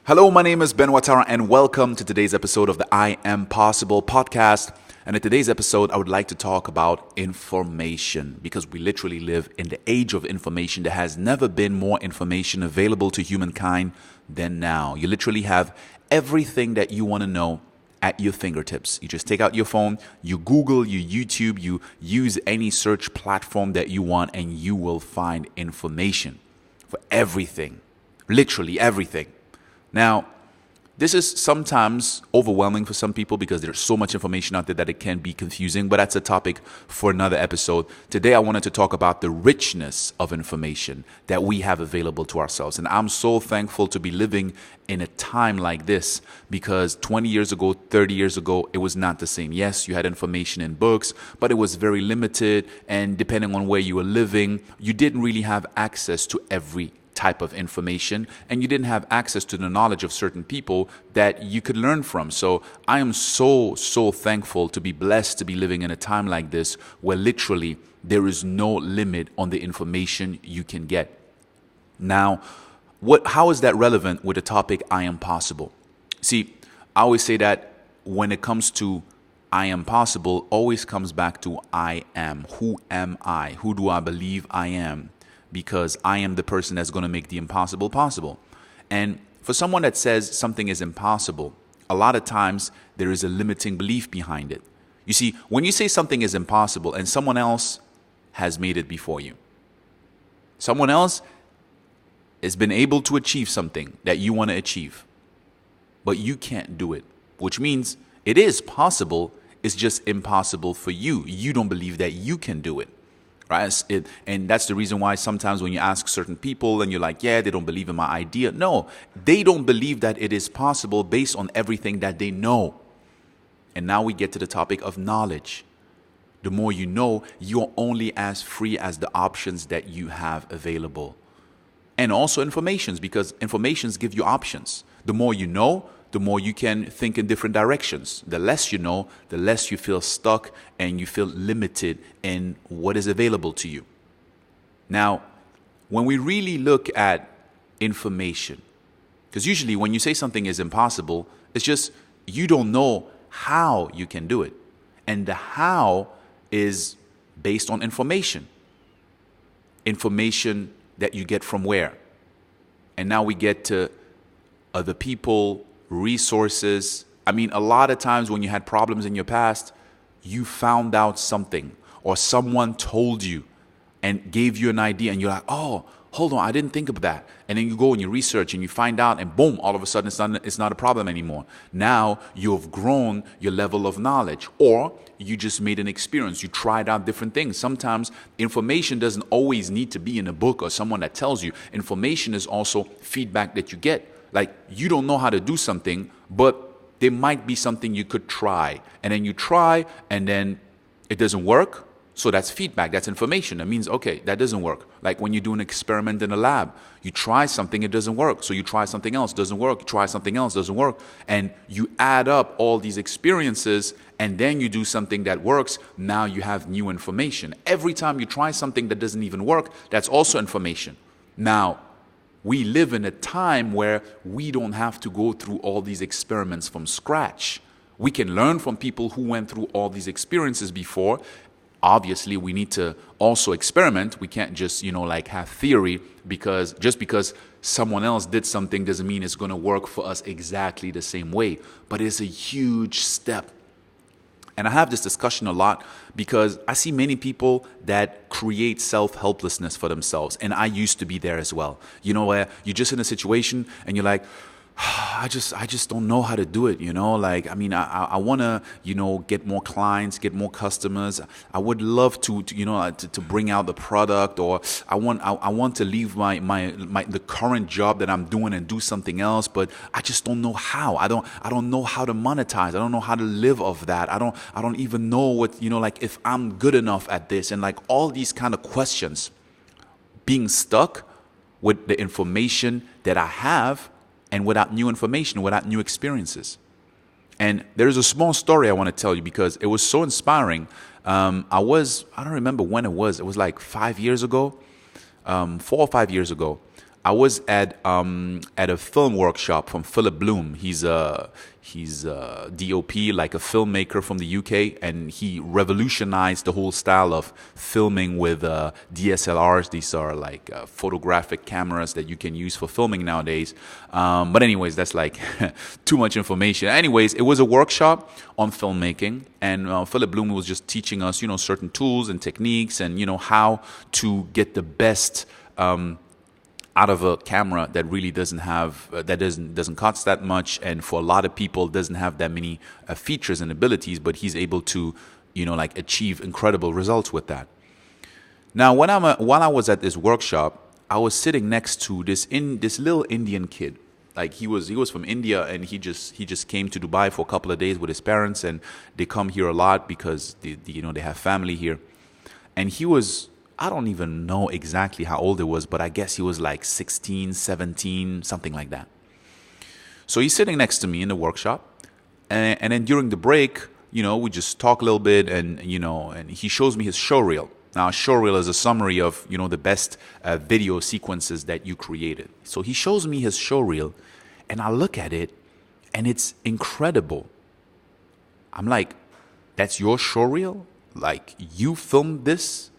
Hello, my name is Ben Watara, and welcome to today's episode of the I Am Possible podcast. And in today's episode, I would like to talk about information because we literally live in the age of information. There has never been more information available to humankind than now. You literally have everything that you want to know at your fingertips. You just take out your phone, you Google, you YouTube, you use any search platform that you want, and you will find information for everything, literally everything. Now, this is sometimes overwhelming for some people because there's so much information out there that it can be confusing, but that's a topic for another episode. Today, I wanted to talk about the richness of information that we have available to ourselves. And I'm so thankful to be living in a time like this because 20 years ago, 30 years ago, it was not the same. Yes, you had information in books, but it was very limited. And depending on where you were living, you didn't really have access to every type of information, and you didn't have access to the knowledge of certain people that you could learn from. So I am so thankful to be blessed to be living in a time like this where literally there is no limit on the information you can get. Now, how is that relevant with the topic I am possible? See, I always say that when it comes to I am possible, always comes back to I am. Who am I? Who do I believe I am? Because I am the person that's going to make the impossible possible. And for someone that says something is impossible, a lot of times there is a limiting belief behind it. You see, when you say something is impossible and someone else has made it before you, someone else has been able to achieve something that you want to achieve, but you can't do it, which means it is possible, it's just impossible for you. You don't believe that you can do it. Right? And that's the reason why sometimes when you ask certain people and you're like, yeah, they don't believe in my idea. No, they don't believe that it is possible based on everything that they know. And now we get to the topic of knowledge. The more you know, you're only as free as the options that you have available. And also informations, because informations give you options. The more you know, the more you can think in different directions. The less you know, the less you feel stuck and you feel limited in what is available to you. Now, when we really look at information, because usually when you say something is impossible, it's just you don't know how you can do it. And the how is based on information. Information that you get from where? And now we get to other people, resources. I mean, a lot of times when you had problems in your past, you found out something or someone told you and gave you an idea and you're like, oh, hold on, I didn't think of that. And then you go and you research and you find out and boom, all of a sudden it's not a problem anymore. Now you have grown your level of knowledge, or you just made an experience. You tried out different things. Sometimes information doesn't always need to be in a book or someone that tells you. Information is also feedback that you get. Like, you don't know how to do something, but there might be something you could try. And then you try, and then it doesn't work. So that's feedback. That's information. That means, okay, that doesn't work. Like when you do an experiment in a lab, you try something, it doesn't work. So you try something else, doesn't work. You try something else, doesn't work. And you add up all these experiences, and then you do something that works. Now you have new information. Every time you try something that doesn't even work, that's also information. Now, we live in a time where we don't have to go through all these experiments from scratch. We can learn from people who went through all these experiences before. Obviously, we need to also experiment. We can't just, have theory because someone else did something doesn't mean it's going to work for us exactly the same way. But it's a huge step. And I have this discussion a lot because I see many people that create self-helplessness for themselves. And I used to be there as well. Where you're just in a situation and you're like, I just don't know how to do it, I want to, get more clients, get more customers. I would love to bring out the product, or I want to leave the current job that I'm doing and do something else, but I just don't know how. I don't know how to monetize. I don't know how to live off that. I don't even know what, if I'm good enough at this, and like all these kind of questions. Being stuck with the information that I have, and without new information, without new experiences. And there's a small story I want to tell you because it was so inspiring. I don't remember when it was. It was like 5 years ago, 4 or 5 years ago. I was at a film workshop from Philip Bloom. He's a DOP, like a filmmaker from the UK, and he revolutionized the whole style of filming with DSLRs. These are like photographic cameras that you can use for filming nowadays. But anyways, that's like too much information. Anyways, it was a workshop on filmmaking, and Philip Bloom was just teaching us, certain tools and techniques, and how to get the best out of a camera that really doesn't have that doesn't cost that much, and for a lot of people doesn't have that many features and abilities, but he's able to like achieve incredible results with that. Now while I was at this workshop, I was sitting next to this little Indian kid. Like he was from India, and he just came to Dubai for a couple of days with his parents, and they come here a lot because they have family here. And he was, I don't even know exactly how old he was, but I guess he was like 16, 17, something like that. So he's sitting next to me in the workshop, and then during the break, we just talk a little bit, and and he shows me his showreel. Now, a showreel is a summary of the best video sequences that you created. So he shows me his showreel, and I look at it, and it's incredible. I'm like, that's your showreel? Like, you filmed this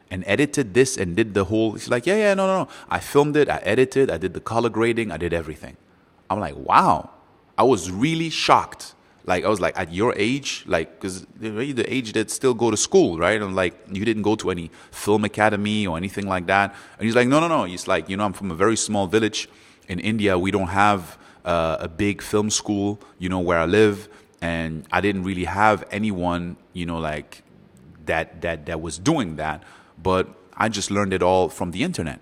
and edited this and did the whole... He's like, yeah, no. I filmed it, I edited, I did the color grading, I did everything. I'm like, wow. I was really shocked. Like, I was like, at your age, like, because the age that still go to school, right? And like, you didn't go to any film academy or anything like that. And he's like, no. He's like, I'm from a very small village in India. We don't have a big film school, where I live. And I didn't really have anyone, like that was doing that. But I just learned it all from the internet.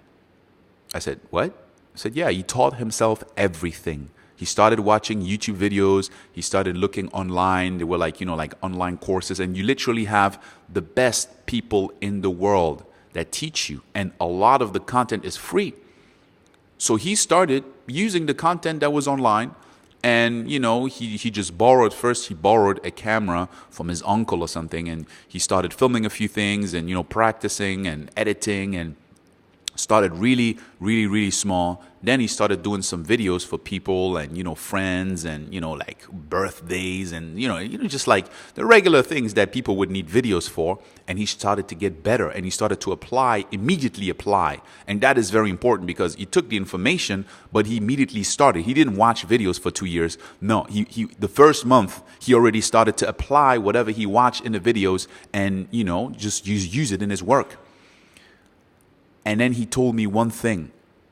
I said, what? I said, yeah, he taught himself everything. He started watching YouTube videos. He started looking online. They were like, like online courses. And you literally have the best people in the world that teach you. And a lot of the content is free. So he started using the content that was online. And, he just borrowed a camera from his uncle or something. And he started filming a few things and, practicing and editing, and started really, really, really small. Then he started doing some videos for people and, friends and, like birthdays and, just like the regular things that people would need videos for. And he started to get better, and he started to immediately apply. And that is very important, because he took the information, but he immediately started. He didn't watch videos for 2 years. No, the first month, he already started to apply whatever he watched in the videos and, just use it in his work. And then he told me one thing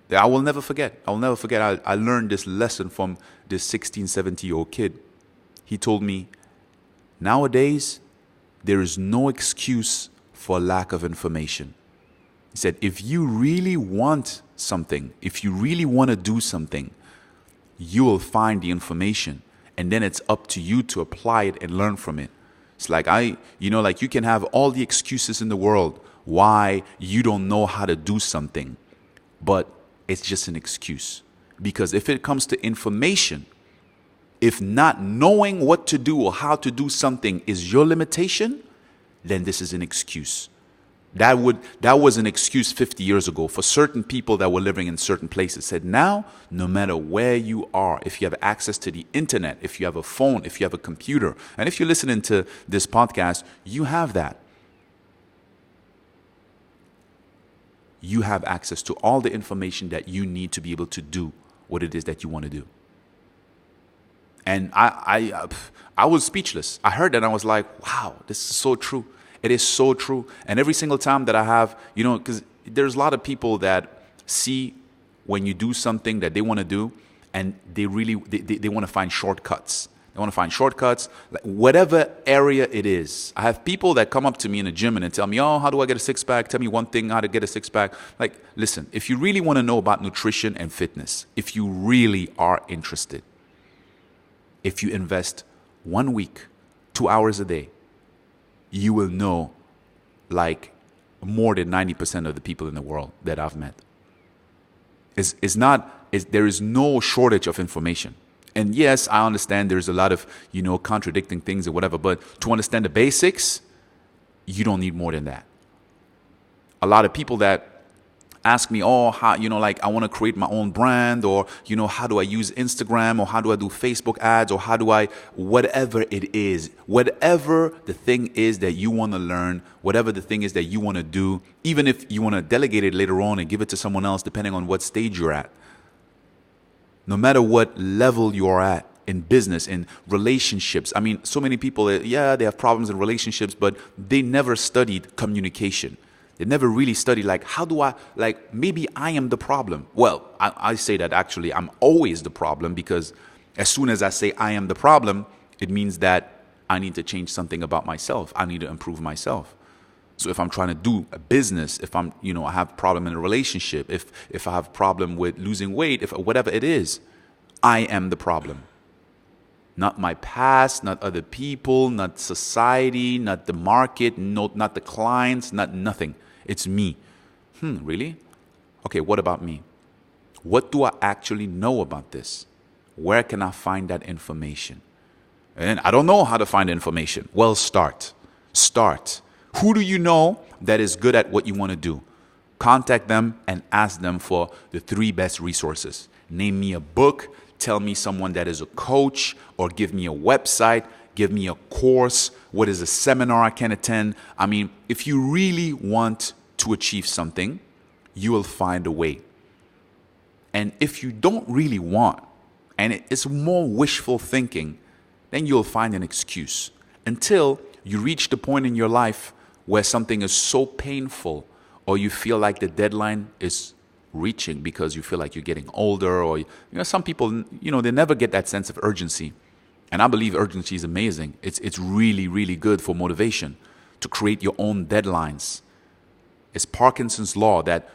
that I will never forget. I learned this lesson from this 16, 17-year-old kid. He told me, nowadays, there is no excuse for lack of information. He said, if you really want something, if you really want to do something, you will find the information. And then it's up to you to apply it and learn from it. It's like like you can have all the excuses in the world why you don't know how to do something, but it's just an excuse. Because if it comes to information, if not knowing what to do or how to do something is your limitation, then this is an excuse. That was an excuse 50 years ago for certain people that were living in certain places. Said now, no matter where you are, if you have access to the internet, if you have a phone, if you have a computer, and if you're listening to this podcast, you have that. You have access to all the information that you need to be able to do what it is that you want to do. And I was speechless. I heard that and I was like, wow, this is so true. It is so true. And every single time that I have, because there's a lot of people that see when you do something that they want to do, and they want to find shortcuts. They want to find shortcuts, like whatever area it is. I have people that come up to me in the gym and tell me, oh, how do I get a six-pack? Tell me one thing, how to get a six-pack. Like, listen, if you really want to know about nutrition and fitness, if you really are interested, if you invest 1 week, 2 hours a day, you will know like more than 90% of the people in the world that I've met. There is no shortage of information. And yes, I understand there's a lot of, contradicting things or whatever, but to understand the basics, you don't need more than that. A lot of people that ask me, oh, how, like I want to create my own brand, or, how do I use Instagram, or how do I do Facebook ads, or how do I, whatever it is, whatever the thing is that you want to learn, whatever the thing is that you want to do, even if you want to delegate it later on and give it to someone else, depending on what stage you're at. No matter what level you are at in business, in relationships. I mean, so many people, they have problems in relationships, but they never studied communication. They never really studied, like, how do I, like, maybe I am the problem. Well, I say that actually I'm always the problem, because as soon as I say I am the problem, it means that I need to change something about myself. I need to improve myself. So if I'm trying to do a business, if I'm, I have a problem in a relationship, if I have a problem with losing weight, if whatever it is, I am the problem. Not my past, not other people, not society, not the market, not the clients, not nothing. It's me. Really? Okay, what about me? What do I actually know about this? Where can I find that information? And I don't know how to find information. Well, start. Who do you know that is good at what you want to do? Contact them and ask them for the 3 best resources. Name me a book, tell me someone that is a coach, or give me a website, give me a course. What is a seminar I can attend? I mean, if you really want to achieve something, you will find a way. And if you don't really want, and it's more wishful thinking, then you'll find an excuse until you reach the point in your life where something is so painful, or you feel like the deadline is reaching because you feel like you're getting older, or some people, they never get that sense of urgency. And I believe urgency is amazing. It's really, really good for motivation to create your own deadlines. It's Parkinson's law that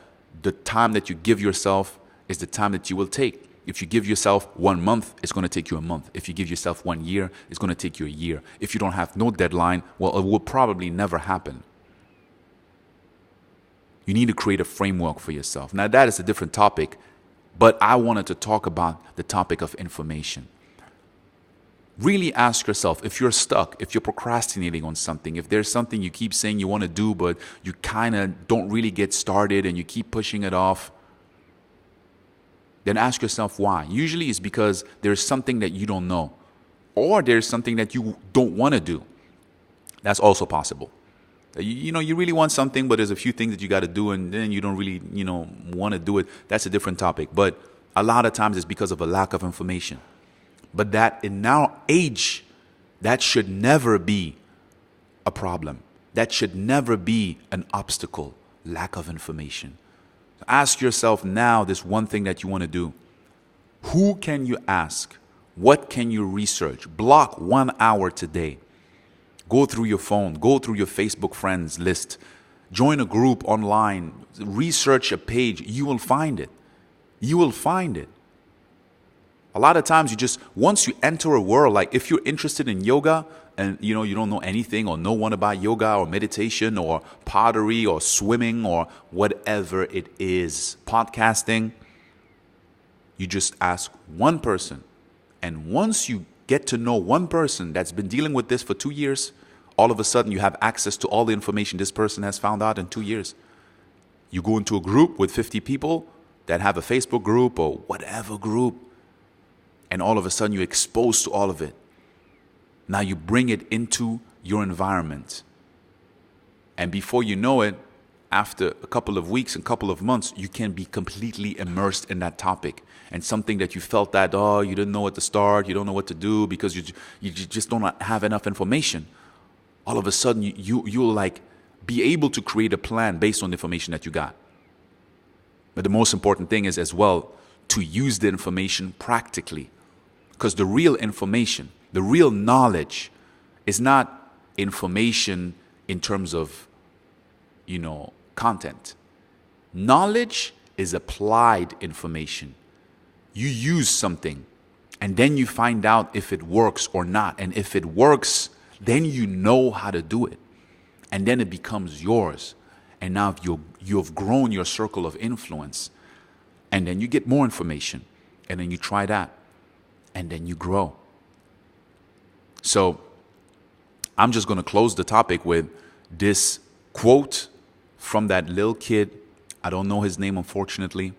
the time that you give yourself is the time that you will take. If you give yourself 1 month, it's going to take you a month. If you give yourself 1 year, it's going to take you a year. If you don't have no deadline, well, it will probably never happen. You need to create a framework for yourself. Now, that is a different topic, but I wanted to talk about the topic of information. Really ask yourself, if you're stuck, if you're procrastinating on something, if there's something you keep saying you want to do, but you kind of don't really get started and you keep pushing it off, then ask yourself why. Usually it's because there's something that you don't know, or there's something that you don't want to do. That's also possible. You really want something, but there's a few things that you got to do, and then you don't really, want to do it. That's a different topic. But a lot of times it's because of a lack of information. But that in our age, that should never be a problem. That should never be an obstacle, lack of information. Ask yourself now this one thing that you want to do. Who can you ask? What can you research? Block 1 hour today. Go through your phone. Go through your Facebook friends list. Join a group online. Research a page. You will find it. You will find it. A lot of times once you enter a world, like if you're interested in yoga and you don't know anything or no one about yoga or meditation or pottery or swimming or whatever it is, podcasting, you just ask one person. And once you get to know one person that's been dealing with this for 2 years, all of a sudden you have access to all the information this person has found out in 2 years. You go into a group with 50 people that have a Facebook group or whatever group, and all of a sudden you're exposed to all of it. Now you bring it into your environment. And before you know it, after a couple of weeks and couple of months, you can be completely immersed in that topic. And something that you felt that, you didn't know at the start, you don't know what to do because you just don't have enough information. All of a sudden, you'll like be able to create a plan based on the information that you got. But the most important thing is as well to use the information practically. Because the real information, the real knowledge is not information in terms of, content. Knowledge is applied information. You use something and then you find out if it works or not. And if it works, then you know how to do it. And then it becomes yours. And now you've grown your circle of influence. And then you get more information. And then you try that. And then you grow. So I'm just going to close the topic with this quote from that little kid I don't know his name, unfortunately.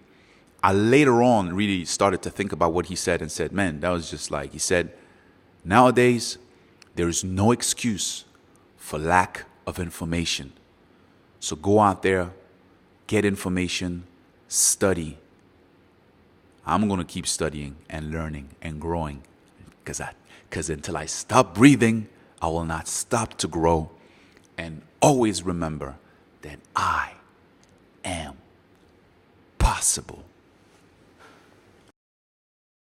I later on really started to think about what he said and said, man, that was just like, he said, nowadays, there is no excuse for lack of information. So go out there, get information, study. I'm going to keep studying and learning and growing because until I stop breathing, I will not stop to grow. And always remember that I am possible.